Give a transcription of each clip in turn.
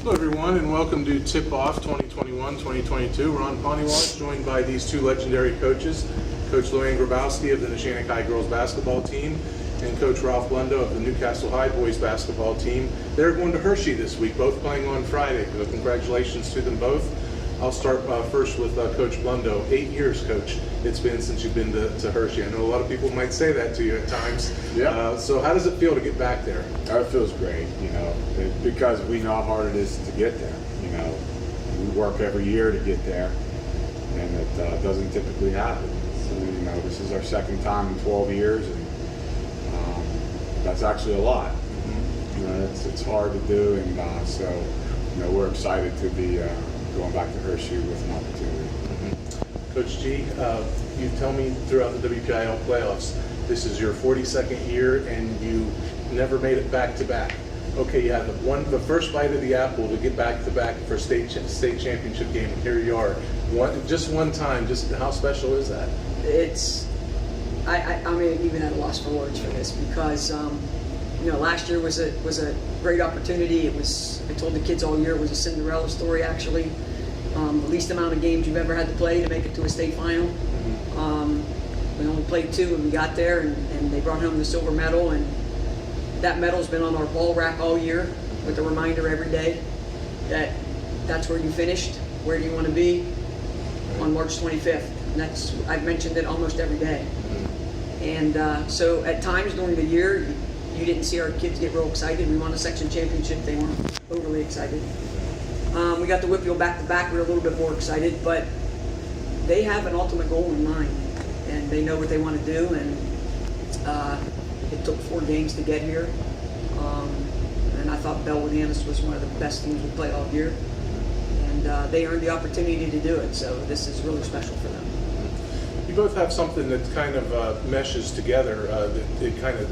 Hello everyone and welcome to Tip Off 2021-2022. Ron Poniewasz joined by these two legendary coaches, Coach Luann Grybowski of the Neshannock High girls basketball team and Coach Blundo of the Newcastle High boys basketball team. They're going to Hershey this week, both playing on Friday, so congratulations to them both. I'll start first with Coach Blundo. 8 years, Coach, it's been since you've been to Hershey. I know a lot of people might say that to you at times. Yeah. So how does it feel to get back there? It feels great, because we know how hard it is to get there. We work every year to get there, and it doesn't typically happen. So, this is our second time in 12 years, and that's actually a lot. It's hard to do, and so we're excited to be going back to Hershey with an opportunity. Coach G, you tell me throughout the WPIAA playoffs, this is your 42nd year and you never made it back to back. Okay, you had the first bite of the apple to get back to back for state championship game, and here you are. Just one time. Just how special is that? I'm even at a loss for words for this because last year was a great opportunity. I told the kids all year it was a Cinderella story actually. The least amount of games you've ever had to play to make it to a state final. We only played 2 when we got there, and they brought home the silver medal, and that medal's been on our ball rack all year with a reminder every day that that's where you finished, where do you want to be on March 25th. And I've mentioned it almost every day. And so at times during the year, you didn't see our kids get real excited. We won a section championship, they weren't overly excited. We got the Whitfield back-to-back, we were a little bit more excited, but they have an ultimate goal in mind, and they know what they want to do, and it took 4 games to get here, and I thought Blundo was one of the best teams we played all year, and they earned the opportunity to do it, so this is really special for them. You both have something that kind of meshes together, that it kind of,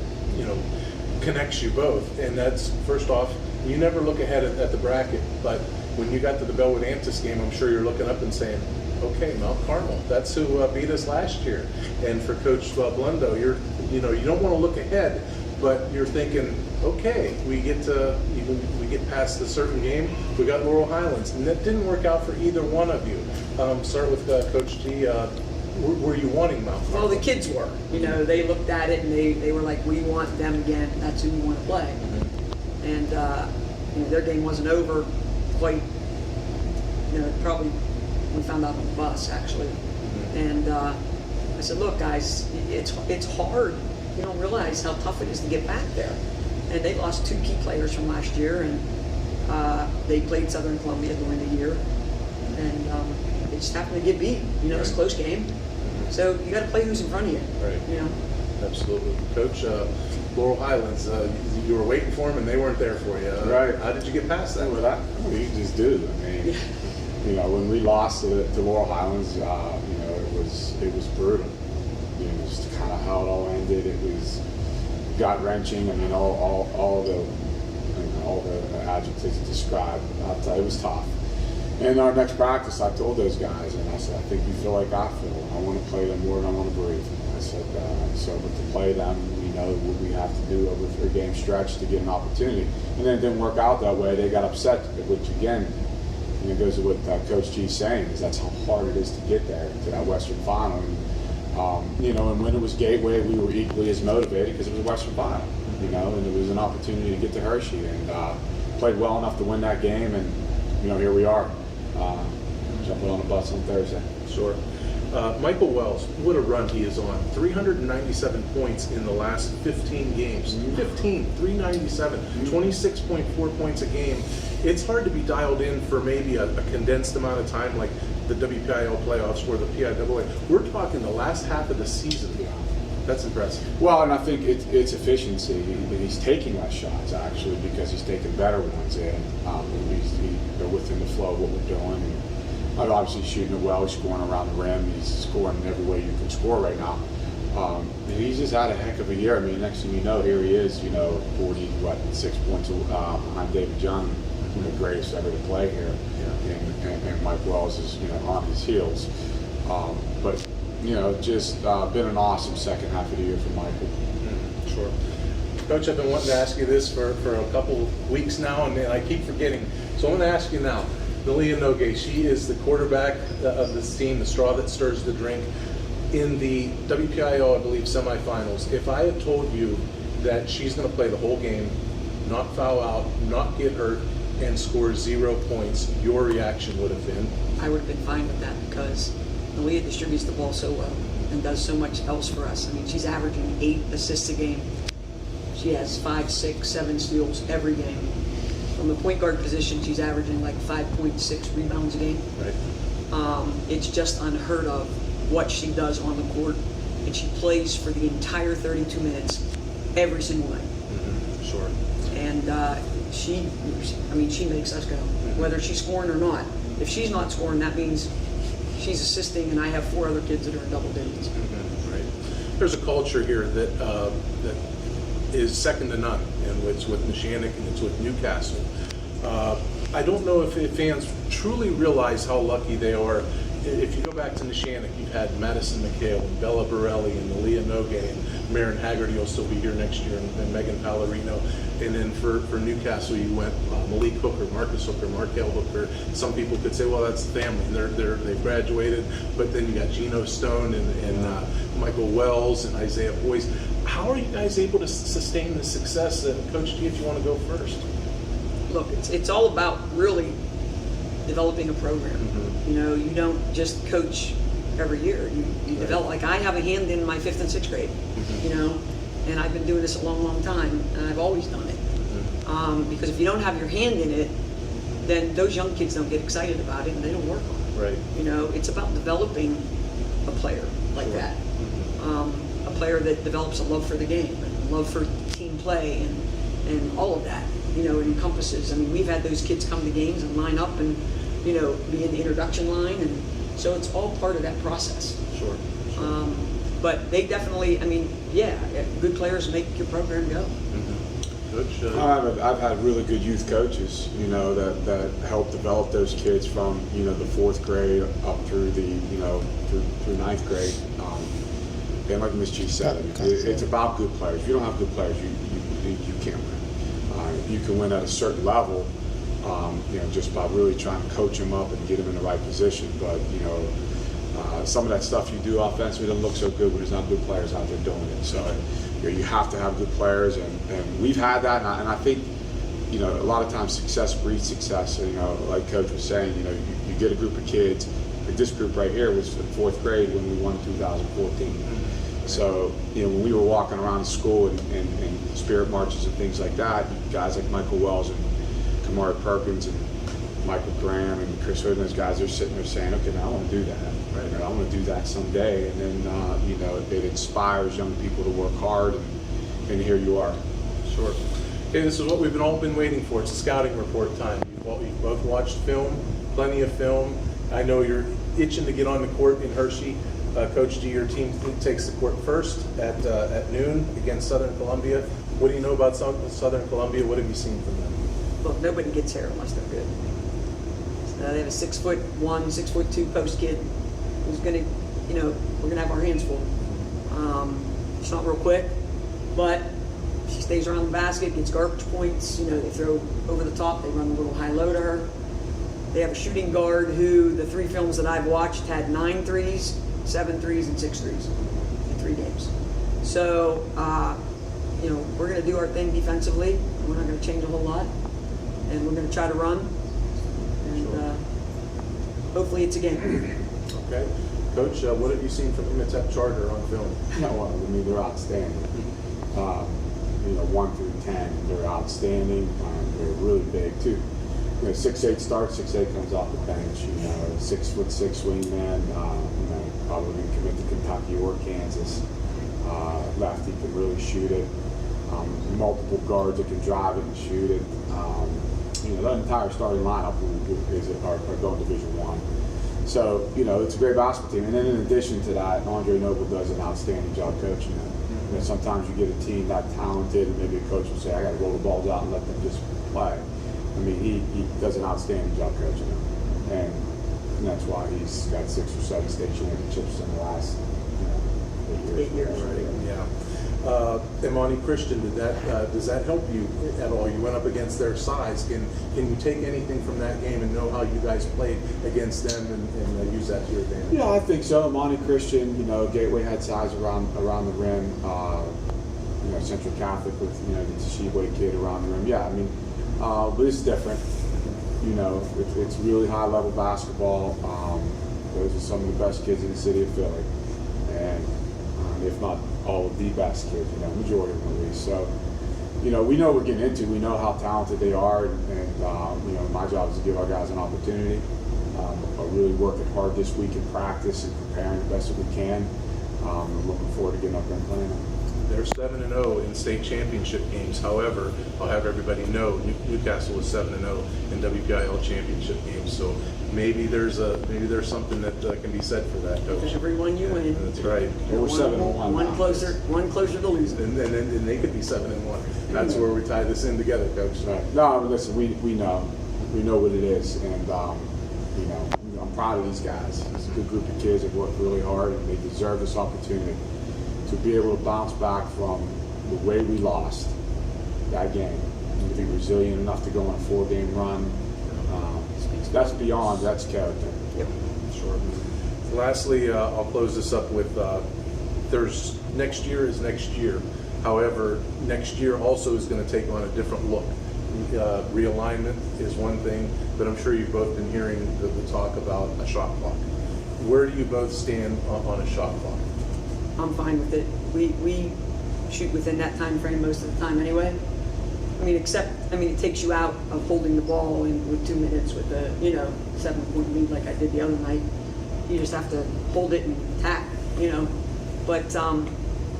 connects you both, and that's, first off, you never look ahead at the bracket, but when you got to the Blundo game, I'm sure you're looking up and saying, okay, Mount Carmel, that's who beat us last year. And for Coach Blundo, you don't want to look ahead, but you're thinking, okay, we get past a certain game, we got Laurel Highlands, and that didn't work out for either one of you. Start with Coach G. Were you wanting Mount Carmel? Well, the kids were. They looked at it and they were like, we want them again. That's who we want to play. And their game wasn't over quite. Probably we found out on the bus actually. And I said, look, guys, it's hard. You don't realize how tough it is to get back there. And they lost 2 key players from last year, and they played Southern Columbia during the year, and they just happened to get beat. It's a close game. So you got to play who's in front of you. Right. Absolutely. Coach, Laurel Highlands, you were waiting for them and they weren't there for you. Right. How did you get past that? You just do. When we lost to Laurel Highlands, it was brutal. Just kind of how it all ended. It was gut wrenching. All the adjectives to describe. It was tough. In our next practice, I told those guys, and I said, I think you feel like I feel. I want to play them more than I want to breathe. I said, but to play them, we know what we have to do over a 3-game stretch to get an opportunity. And then it didn't work out that way. They got upset, which again, goes to what Coach G's saying, is that's how hard it is to get there, to that Western Final. And when it was Gateway, we were equally as motivated because it was a Western Final, and it was an opportunity to get to Hershey, and played well enough to win that game, and here we are. Jumping on the bus on Thursday. Sure. Michael Wells, what a run he is on. 397 points in the last 15 games. 397, 26.4 points a game. It's hard to be dialed in for maybe a condensed amount of time like the WPIAA playoffs or the PIAA. We're talking the last half of the season. That's impressive. Well, and I think it's efficiency. He's taking less shots, actually, because he's taking better ones in. They're within the flow of what we're doing. And I'm obviously shooting it well. He's scoring around the rim. He's scoring every way you can score right now. He's just had a heck of a year. Next thing you know, here he is, 6 points behind David Young, the greatest ever to play here. Yeah. And Mike Wells is, on his heels. But just been an awesome second half of the year for Michael. Sure. Coach, I've been wanting to ask you this for a couple weeks now, and I keep forgetting. So I'm going to ask you now. Neshannock, she is the quarterback of this team, the straw that stirs the drink. In the WPIAA, I believe, semifinals, if I had told you that she's going to play the whole game, not foul out, not get hurt, and score 0 points, your reaction would have been? I would have been fine with that because Leah distributes the ball so well and does so much else for us. I mean, she's averaging 8 assists a game. She has 5, 6, 7 steals every game. From the point guard position, she's averaging like 5.6 rebounds a game. Right. It's just unheard of what she does on the court, and she plays for the entire 32 minutes every single night. Mm-hmm. Sure. And she makes us go, whether she's scoring or not. If she's not scoring, that means she's assisting, and I have 4 other kids that are in double digits. Mm-hmm. Right. There's a culture here that is second to none, and it's with Neshannock and it's with Newcastle. I don't know if fans truly realize how lucky they are. If you go back to Neshannock, you've had Madison McHale and Bella Borelli and Neshannock, and Marin Haggerty will still be here next year, and Megan Pallarino. And then for Newcastle, you went Malik Hooker, Marcus Hooker, Markel Hooker. Some people could say, well, that's the family, and they've graduated. But then you got Geno Stone and Michael Wells and Isaiah Boyce. How are you guys able to sustain the success? Coach G, if you want to go first. Look, it's all about really developing a program. Mm-hmm. You know, you don't just coach every year. You develop. Like I have a hand in my 5th and 6th grade. Mm-hmm. You know, and I've been doing this a long, long time, and I've always done it. Mm-hmm. Because if you don't have your hand in it, then those young kids don't get excited about it and they don't work on it. Right. You know, it's about developing a player like Sure. that. Mm-hmm. A player that develops a love for the game and love for team play and all of that. You know, it encompasses. I mean, we've had those kids come to games and line up and, you know, be in the introduction line, and so it's all part of that process. Sure. Sure. But they definitely, I mean, yeah, good players make your program go. Mm-hmm. Coach? I've had really good youth coaches, you know, that help develop those kids from, you know, the 4th grade up through the, you know, through 9th grade. And like Ms. G said, it's about good players. If you don't have good players, you can't win. You can win at a certain level, you know, just by really trying to coach them up and get them in the right position. But, you know, some of that stuff you do offensively doesn't look so good when there's not good players out there doing it. So, you know, you have to have good players, and we've had that. And I think, you know, a lot of times success breeds success. You know, like Coach was saying, you know, you get a group of kids. Like this group right here was in 4th grade when we won 2014. So, you know, when we were walking around school and spirit marches and things like that, guys like Michael Wells and Kamari Perkins and Michael Graham and Chris Hood and those guys are sitting there saying, okay, now I want to do that. Right? I want to do that someday. And then, you know, it inspires young people to work hard, and here you are. Sure. Okay, this is what we've all been waiting for. It's a scouting report time. You've both watched film, plenty of film. I know you're itching to get on the court in Hershey. Coach G, your team takes the court first at noon against Southern Columbia. What do you know about Southern Columbia? What have you seen from them? Look, nobody gets here unless they're good. So they have a 6'1", 6'2" post kid who's gonna, you know, we're gonna have our hands full. She's not real quick, but she stays around the basket, gets garbage points. You know, they throw over the top. They run a little high low to her. They have a shooting guard who, the 3 films that I've watched, had 9 threes, 7 threes, and 6 threes in 3 games. So, you know, we're going to do our thing defensively. We're not going to change a whole lot, and we're going to try to run. And Sure. Hopefully, it's a game. Okay, Coach, what have you seen from Imhotep Charter on film? No, I mean, they're outstanding. You know, 1 through 10, they're outstanding. They're really big too. You know, 6'8" starts, 6'8" comes off the bench. You know, 6'6" wingman. You know, probably going to commit to Kentucky or Kansas. Lefty can really shoot it. Multiple guards that can drive it and shoot it. You know, that entire starting lineup are going Division I. So, you know, it's a great basketball team. And then in addition to that, Andre Noble does an outstanding job coaching them. You know, sometimes you get a team that talented, and maybe a coach will say, I got to roll the balls out and let them just play. I mean, he does an outstanding job coaching them. And that's why he's got 6 or 7 state championships in the last 8 years. Right, yeah. Imani Christian, does that help you at all? You went up against their size. Can you take anything from that game and know how you guys played against them and use that to your advantage? Yeah, I think so. Monty Christian, Gateway had size around the rim. Central Catholic with the Sheboy kid around the rim. Yeah, I mean, but it's different. It's really high level basketball. Those are some of the best kids in the city of Philly, and if not all of the best kids, majority of them at least. So, we know what we're getting into. We know how talented they are, and my job is to give our guys an opportunity. But really working hard this week in practice and preparing the best that we can. I'm looking forward to getting up there and playing them. They're 7-0 in state championship games. However, I'll have everybody know Newcastle is 7-0 in WPIAL championship games. So maybe there's something that can be said for that, Coach. Every one you win. That's right. Well, we're 7-1. One closer to losing. And they could be 7-1. That's where we tie this in together, Coach. Right. No, listen, we know what it is, and I'm proud of these guys. It's a good group of kids that worked really hard, and they deserve this opportunity to be able to bounce back from the way we lost that game and be resilient enough to go on a 4-game run. That's character. Yep. Sure. Lastly, I'll close this up with next year is next year. However, next year also is going to take on a different look. Realignment is one thing, but I'm sure you've both been hearing the talk about a shot clock. Where do you both stand on a shot clock? I'm fine with it. We shoot within that time frame most of the time anyway. It takes you out of holding the ball with 2 minutes with a 7-point lead like I did the other night. You just have to hold it and attack, But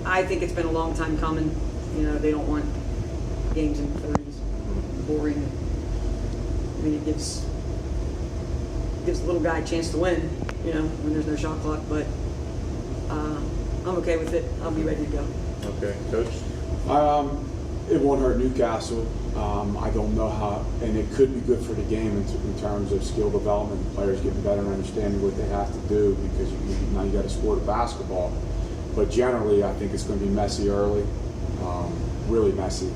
I think it's been a long time coming. They don't want games in the 30s. Boring. It gives the little guy a chance to win, when there's no shot clock. But I'm okay with it. I'll be ready to go. Okay, Coach? It won't hurt Newcastle. I don't know how, and it could be good for the game in terms of skill development, players getting better and understanding what they have to do, because now you got a sport of basketball. But generally, I think it's going to be messy early, really messy.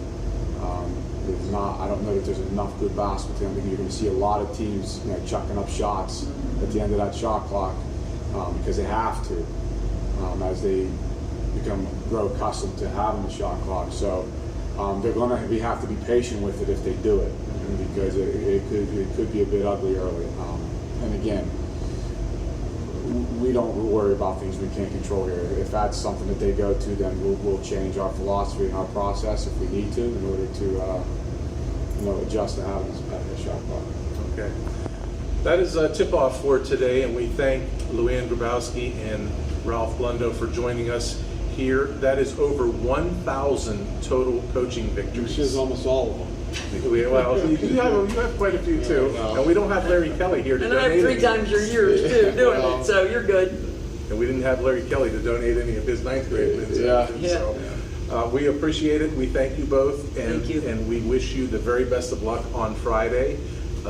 I don't know that there's enough good basketball. I think you're going to see a lot of teams chucking up shots at the end of that shot clock because they have to. As they grow accustomed to having the shot clock. So they're going to have to be patient with it if they do it, because it could be a bit ugly early. And again, we don't worry about things we can't control here. If that's something that they go to, then we'll change our philosophy and our process if we need to in order to adjust to having a shot clock. Okay. That is a tip-off for today, and we thank Luann Grybowski and Ralph Blundo for joining us here. That is over 1,000 total coaching victories. Which is almost all of them. Well, you have quite a few too. And we don't have Larry Kelly here to and donate. And I have 3 times your years too doing it, so you're good. And we didn't have Larry Kelly to donate any of his 9th grade wins. Yeah. So we appreciate it. We thank you both. And, thank you. And we wish you the very best of luck on Friday.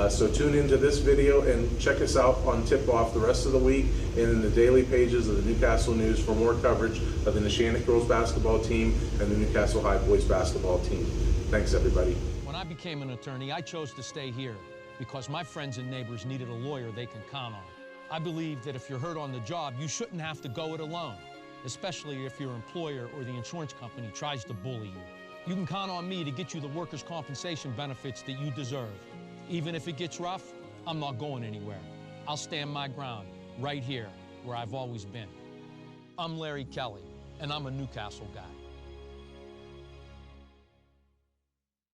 So tune into this video and check us out on Tip-Off the rest of the week and in the daily pages of the Newcastle News for more coverage of the Neshannock girls basketball team and the Newcastle High boys basketball team. Thanks, everybody. When I became an attorney, I chose to stay here because my friends and neighbors needed a lawyer they can count on. I believe that if you're hurt on the job, you shouldn't have to go it alone, especially if your employer or the insurance company tries to bully you. You can count on me to get you the workers' compensation benefits that you deserve. Even if it gets rough, I'm not going anywhere. I'll stand my ground right here where I've always been. I'm Larry Kelly, and I'm a Newcastle guy.